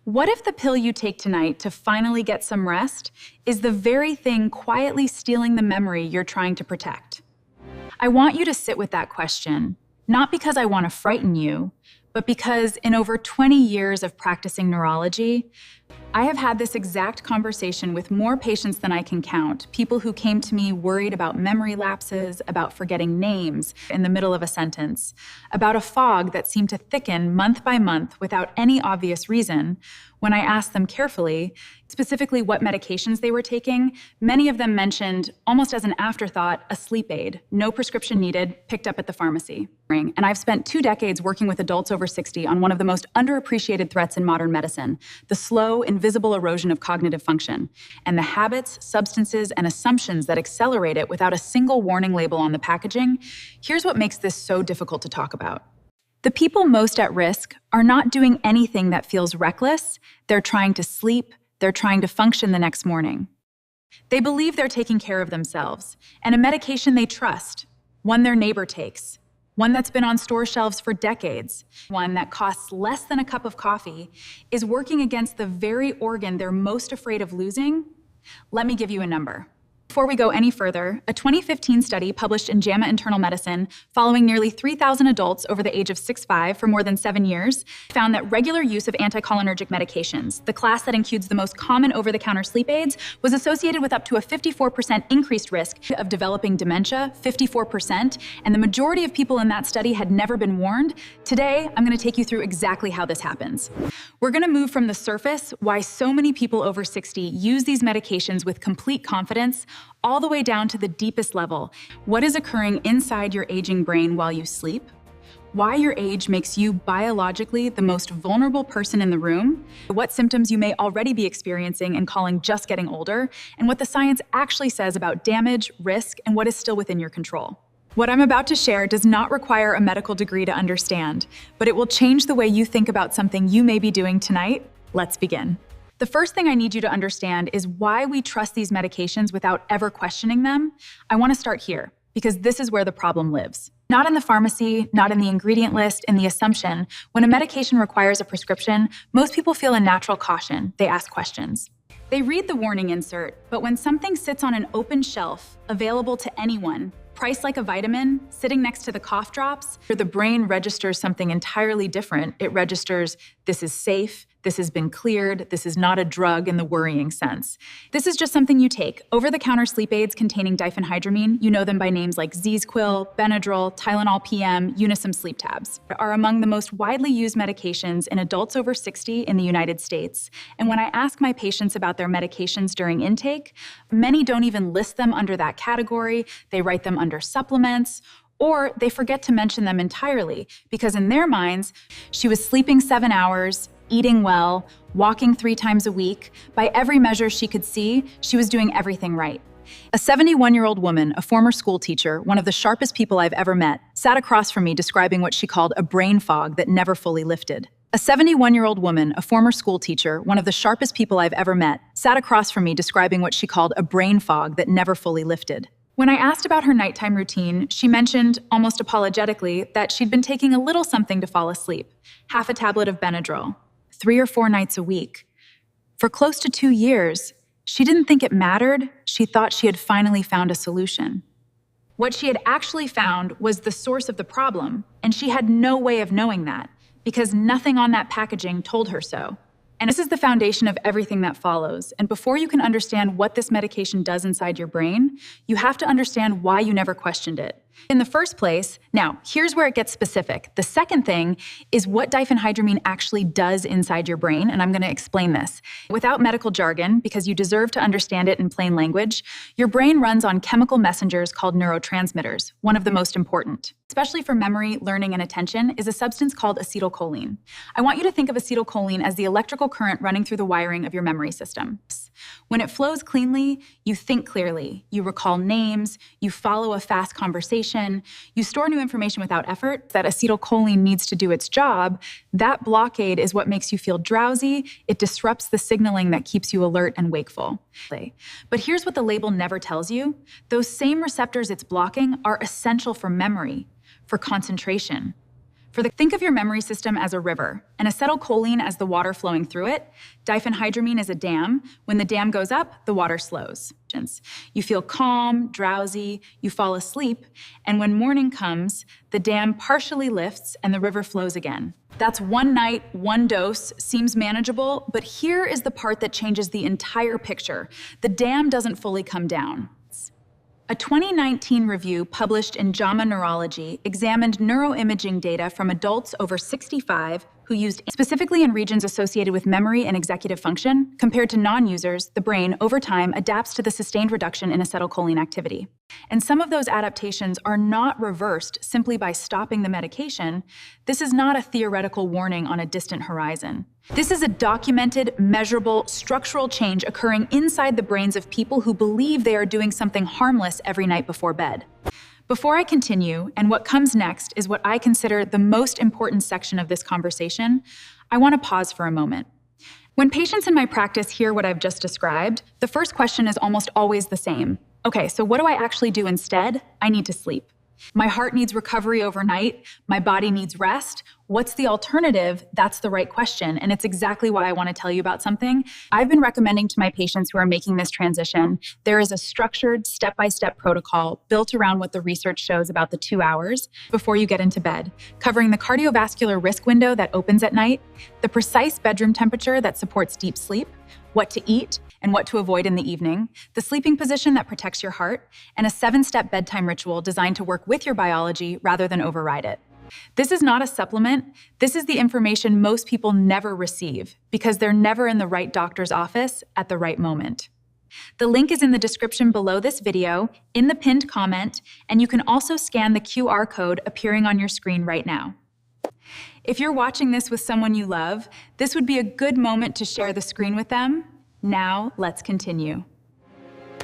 What if the pill you take tonight to finally get some rest is the very thing quietly stealing the memory you're trying to protect? I want you to sit with that question, not because I want to frighten you, but because in over 20 years of practicing neurology, I have had this exact conversation with more patients than I can count, people who came to me worried about memory lapses, about forgetting names in the middle of a sentence, about a fog that seemed to thicken month by month without any obvious reason. When I asked them carefully, specifically what medications they were taking, many of them mentioned, almost as an afterthought, a sleep aid, no prescription needed, picked up at the pharmacy. And I've spent 2 decades working with adults over 60 on one of the most underappreciated threats in modern medicine, the slow, invisible erosion of cognitive function, and the habits, substances, and assumptions that accelerate it without a single warning label on the packaging. Here's what makes this so difficult to talk about. The people most at risk are not doing anything that feels reckless. They're trying to sleep. They're trying to function the next morning. They believe they're taking care of themselves, and a medication they trust, one their neighbor takes, one that's been on store shelves for decades, one that costs less than a cup of coffee, is working against the very organ they're most afraid of losing. Let me give you a number. Before we go any further, a 2015 study published in JAMA Internal Medicine following nearly 3,000 adults over the age of 65 for more than 7 years found that regular use of anticholinergic medications, the class that includes the most common over-the-counter sleep aids, was associated with up to a 54% increased risk of developing dementia, 54%, and the majority of people in that study had never been warned. Today, I'm going to take you through exactly how this happens. We're going to move from the surface, why so many people over 60 use these medications with complete confidence, all the way down to the deepest level. What is occurring inside your aging brain while you sleep? Why your age makes you biologically the most vulnerable person in the room, what symptoms you may already be experiencing and calling just getting older, and what the science actually says about damage, risk, and what is still within your control. What I'm about to share does not require a medical degree to understand, but it will change the way you think about something you may be doing tonight. Let's begin. The first thing I need you to understand is why we trust these medications without ever questioning them. I want to start here, because this is where the problem lives. Not in the pharmacy, not in the ingredient list, in the assumption. When a medication requires a prescription, most people feel a natural caution. They ask questions. They read the warning insert, but when something sits on an open shelf, available to anyone, priced like a vitamin, sitting next to the cough drops, the brain registers something entirely different. It registers, this is safe, this has been cleared, this is not a drug in the worrying sense. This is just something you take. Over-the-counter sleep aids containing diphenhydramine, you know them by names like ZzzQuil, Benadryl, Tylenol PM, Unisom SleepTabs, are among the most widely used medications in adults over 60 in the United States. And when I ask my patients about their medications during intake, many don't even list them under that category. They write them under supplements, or they forget to mention them entirely because in their minds, she was sleeping 7 hours, eating well, walking 3 times a week. By every measure she could see, she was doing everything right. A 71-year-old woman, a former school teacher, one of the sharpest people I've ever met, sat across from me describing what she called a brain fog that never fully lifted. A 71-year-old woman, a former school teacher, one of the sharpest people I've ever met, sat across from me describing what she called a brain fog that never fully lifted. When I asked about her nighttime routine, she mentioned, almost apologetically, that she'd been taking a little something to fall asleep, half a tablet of Benadryl, 3 or 4 nights a week. For close to 2 years, she didn't think it mattered. She thought she had finally found a solution. What she had actually found was the source of the problem, and she had no way of knowing that, because nothing on that packaging told her so. And this is the foundation of everything that follows. And before you can understand what this medication does inside your brain, you have to understand why you never questioned it in the first place. Now, here's where it gets specific. The second thing is what diphenhydramine actually does inside your brain, and I'm going to explain this. Without medical jargon, because you deserve to understand it in plain language, your brain runs on chemical messengers called neurotransmitters. One of the most important, especially for memory, learning, and attention, is a substance called acetylcholine. I want you to think of acetylcholine as the electrical current running through the wiring of your memory system. When it flows cleanly, you think clearly, you recall names, you follow a fast conversation, you store new information without effort. That acetylcholine needs to do its job. That blockade is what makes you feel drowsy. It disrupts the signaling that keeps you alert and wakeful. But here's what the label never tells you. Those same receptors it's blocking are essential for memory, for concentration, Think of your memory system as a river, and acetylcholine as the water flowing through it. Diphenhydramine is a dam. When the dam goes up, the water slows. You feel calm, drowsy, you fall asleep, and when morning comes, the dam partially lifts and the river flows again. That's one night, one dose, seems manageable, but here is the part that changes the entire picture. The dam doesn't fully come down. A 2019 review published in JAMA Neurology examined neuroimaging data from adults over 65 who used specifically in regions associated with memory and executive function. Compared to non-users, the brain, over time, adapts to the sustained reduction in acetylcholine activity. And some of those adaptations are not reversed simply by stopping the medication. This is not a theoretical warning on a distant horizon. This is a documented, measurable, structural change occurring inside the brains of people who believe they are doing something harmless every night before bed. Before I continue, and what comes next is what I consider the most important section of this conversation, I want to pause for a moment. When patients in my practice hear what I've just described, the first question is almost always the same. Okay, so what do I actually do instead? I need to sleep. My heart needs recovery overnight. My body needs rest. What's the alternative? That's the right question. And it's exactly why I want to tell you about something I've been recommending to my patients who are making this transition. There is a structured step-by-step protocol built around what the research shows about the 2 hours before you get into bed, covering the cardiovascular risk window that opens at night, the precise bedroom temperature that supports deep sleep, what to eat and what to avoid in the evening, the sleeping position that protects your heart, and a 7-step bedtime ritual designed to work with your biology rather than override it. This is not a supplement. This is the information most people never receive because they're never in the right doctor's office at the right moment. The link is in the description below this video, in the pinned comment, and you can also scan the QR code appearing on your screen right now. If you're watching this with someone you love, this would be a good moment to share the screen with them. Now, let's continue.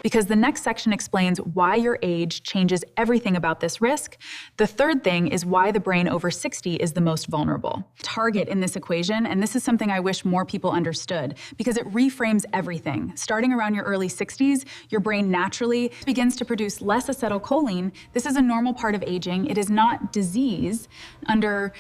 Because the next section explains why your age changes everything about this risk. The third thing is why the brain over 60 is the most vulnerable. Target in this equation, and this is something I wish more people understood, because it reframes everything. Starting around your early 60s, your brain naturally begins to produce less acetylcholine. This is a normal part of aging. It is not disease. Under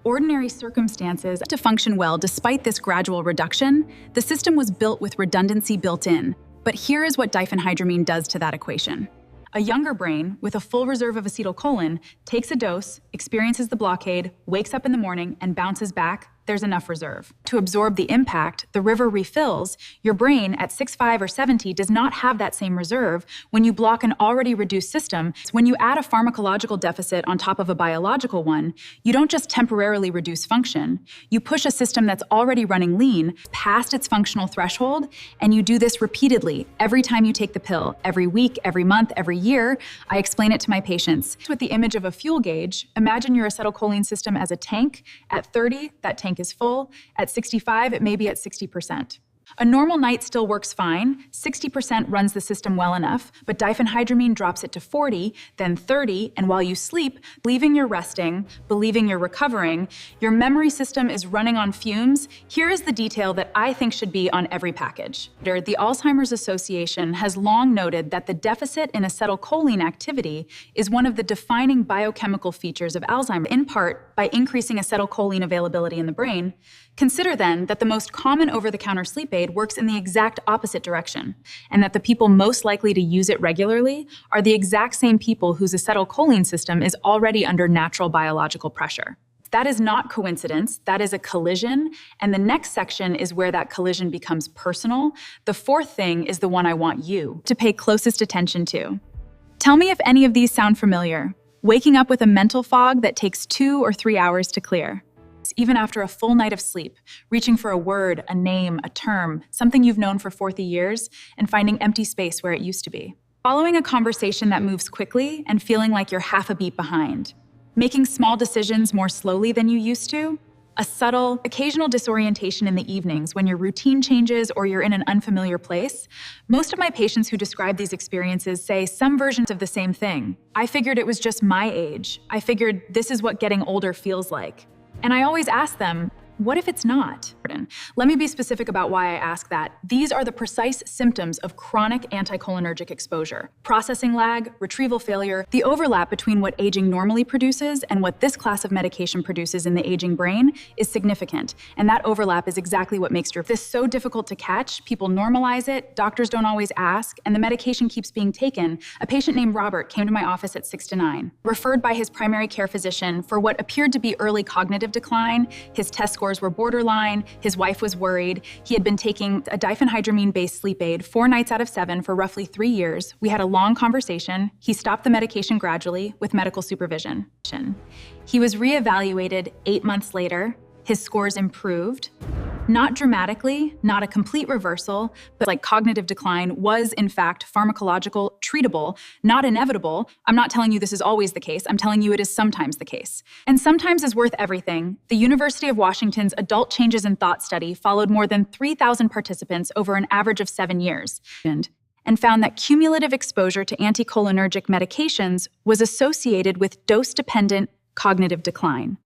ordinary circumstances, to function well despite this gradual reduction, the system was built with redundancy built in. But here is what diphenhydramine does to that equation. A younger brain with a full reserve of acetylcholine takes a dose, experiences the blockade, wakes up in the morning, and bounces back. There's enough reserve. To absorb the impact, the river refills. Your brain at 65 or 70 does not have that same reserve when you block an already reduced system. When you add a pharmacological deficit on top of a biological one, you don't just temporarily reduce function. You push a system that's already running lean past its functional threshold, and you do this repeatedly every time you take the pill, every week, every month, every year. I explain it to my patients. With the image of a fuel gauge, imagine your acetylcholine system as a tank. At 30, that tank is full. At 65, it may be at 60%. A normal night still works fine. 60% runs the system well enough, but diphenhydramine drops it to 40, then 30, and while you sleep, believing you're resting, believing you're recovering, your memory system is running on fumes. Here is the detail that I think should be on every package. The Alzheimer's Association has long noted that the deficit in acetylcholine activity is one of the defining biochemical features of Alzheimer's, in part by increasing acetylcholine availability in the brain. Consider then that the most common over-the-counter sleep aid works in the exact opposite direction, and that the people most likely to use it regularly are the exact same people whose acetylcholine system is already under natural biological pressure. That is not coincidence, that is a collision, and the next section is where that collision becomes personal. The fourth thing is the one I want you to pay closest attention to. Tell me if any of these sound familiar. Waking up with a mental fog that takes 2 or 3 hours to clear. Even after a full night of sleep, reaching for a word, a name, a term, something you've known for 40 years, and finding empty space where it used to be. Following a conversation that moves quickly and feeling like you're half a beat behind. Making small decisions more slowly than you used to. A subtle, occasional disorientation in the evenings when your routine changes or you're in an unfamiliar place. Most of my patients who describe these experiences say some versions of the same thing. I figured it was just my age. I figured this is what getting older feels like. And I always ask them, what if it's not? Let me be specific about why I ask that. These are the precise symptoms of chronic anticholinergic exposure. Processing lag, retrieval failure, the overlap between what aging normally produces and what this class of medication produces in the aging brain is significant. And that overlap is exactly what makes this so difficult to catch. People normalize it, doctors don't always ask, and the medication keeps being taken. A patient named Robert came to my office at 6 to 9, referred by his primary care physician for what appeared to be early cognitive decline. His test scores were borderline, his wife was worried. He had been taking a diphenhydramine-based sleep aid 4 nights out of 7 for roughly 3 years. We had a long conversation. He stopped the medication gradually with medical supervision. He was reevaluated 8 months later. His scores improved. Not dramatically, not a complete reversal, but like cognitive decline was in fact pharmacological, treatable, not inevitable. I'm not telling you this is always the case. I'm telling you it is sometimes the case. And sometimes is worth everything. The University of Washington's Adult Changes in Thought study followed more than 3,000 participants over an average of 7 years and found that cumulative exposure to anticholinergic medications was associated with dose-dependent cognitive decline.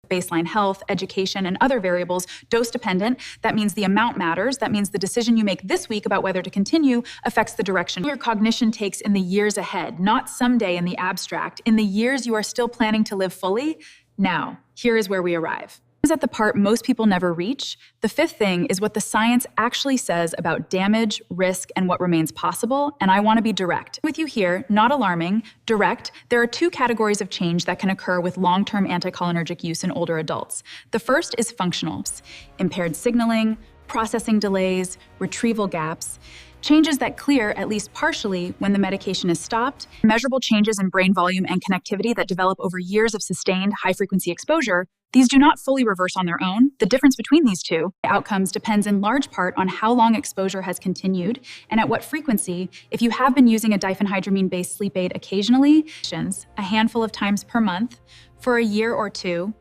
Baseline health, education, and other variables, dose-dependent. That means the amount matters. That means the decision you make this week about whether to continue affects the direction your cognition takes in the years ahead, not someday in the abstract. In the years you are still planning to live fully, now, here is where we arrive. Is at the part most people never reach. The fifth thing is what the science actually says about damage, risk, and what remains possible, and I want to be direct with you here, not alarming, direct. There are 2 categories of change that can occur with long-term anticholinergic use in older adults. The first is functional, impaired signaling, processing delays, retrieval gaps, changes that clear, at least partially, when the medication is stopped, measurable changes in brain volume and connectivity that develop over years of sustained high-frequency exposure. These do not fully reverse on their own. The difference between these 2 outcomes depends in large part on how long exposure has continued and at what frequency. If you have been using a diphenhydramine-based sleep aid occasionally, a handful of times per month, for a year or 2,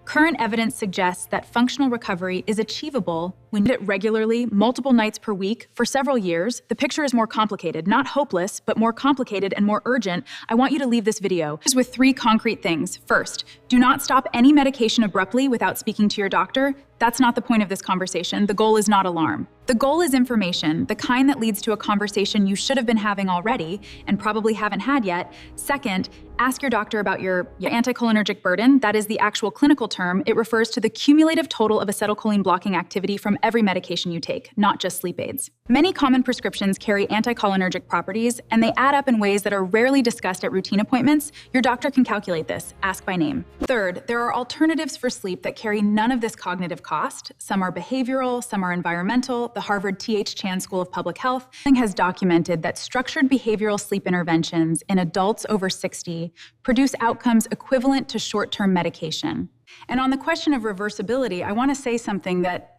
current evidence suggests that functional recovery is achievable when you do it regularly, multiple nights per week, for several years. The picture is more complicated, not hopeless, but more complicated and more urgent. I want you to leave this video with 3 concrete things. First, do not stop any medication abruptly without speaking to your doctor. That's not the point of this conversation. The goal is not alarm. The goal is information, the kind that leads to a conversation you should have been having already and probably haven't had yet. Second, ask your doctor about your anticholinergic burden. That is the actual clinical term. It refers to the cumulative total of acetylcholine blocking activity from every medication you take, not just sleep aids. Many common prescriptions carry anticholinergic properties, and they add up in ways that are rarely discussed at routine appointments. Your doctor can calculate this. Ask by name. Third, there are alternatives for sleep that carry none of this cognitive cost. Some are behavioral, some are environmental. The Harvard T.H. Chan School of Public Health has documented that structured behavioral sleep interventions in adults over 60 produce outcomes equivalent to short-term medication. And on the question of reversibility, I want to say something that,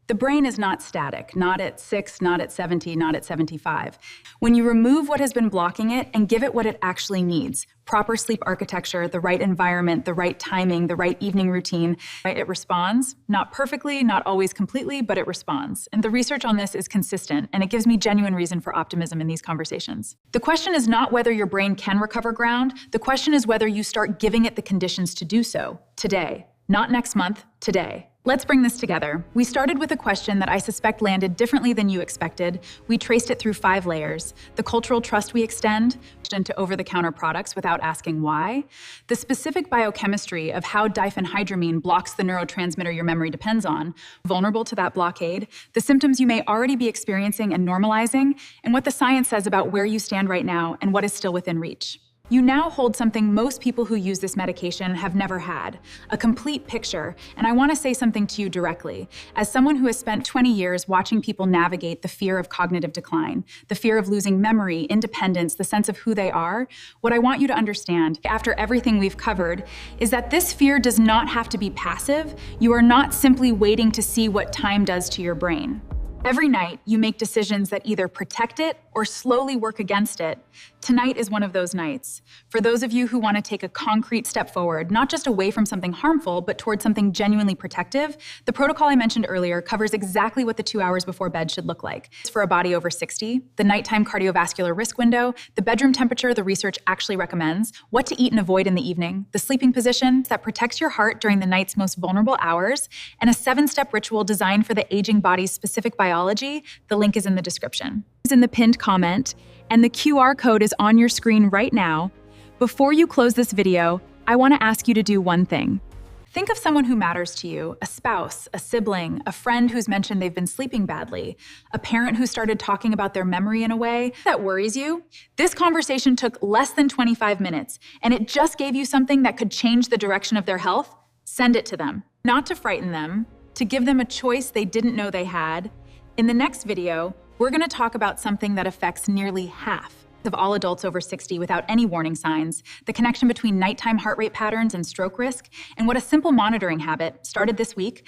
the brain is not static, not at 6, not at 70, not at 75. When you remove what has been blocking it and give it what it actually needs, proper sleep architecture, the right environment, the right timing, the right evening routine, it responds. Not perfectly, not always completely, but it responds. And the research on this is consistent, and it gives me genuine reason for optimism in these conversations. The question is not whether your brain can recover ground. The question is whether you start giving it the conditions to do so today, not next month, today. Let's bring this together. We started with a question that I suspect landed differently than you expected. We traced it through 5 layers: the cultural trust we extend into over-the-counter products without asking why, the specific biochemistry of how diphenhydramine blocks the neurotransmitter your memory depends on, vulnerable to that blockade, the symptoms you may already be experiencing and normalizing, and what the science says about where you stand right now and what is still within reach. You now hold something most people who use this medication have never had, a complete picture, and I want to say something to you directly. As someone who has spent 20 years watching people navigate the fear of cognitive decline, the fear of losing memory, independence, the sense of who they are, what I want you to understand, after everything we've covered, is that this fear does not have to be passive. You are not simply waiting to see what time does to your brain. Every night, you make decisions that either protect it or slowly work against it. Tonight is one of those nights. For those of you who want to take a concrete step forward, not just away from something harmful, but towards something genuinely protective, the protocol I mentioned earlier covers exactly what the 2 hours before bed should look like. It's for a body over 60, the nighttime cardiovascular risk window, the bedroom temperature the research actually recommends, what to eat and avoid in the evening, the sleeping position that protects your heart during the night's most vulnerable hours, and a 7-step ritual designed for the aging body's specific biology. The link is in the description. It's in the pinned comment, and the QR code is on your screen right now. Before you close this video, I want to ask you to do one thing. Think of someone who matters to you, a spouse, a sibling, a friend who's mentioned they've been sleeping badly, a parent who started talking about their memory in a way that worries you. This conversation took less than 25 minutes, and it just gave you something that could change the direction of their health. Send it to them. Not to frighten them, to give them a choice they didn't know they had. In the next video, we're going to talk about something that affects nearly half of all adults over 60 without any warning signs, the connection between nighttime heart rate patterns and stroke risk, and what a simple monitoring habit, started this week,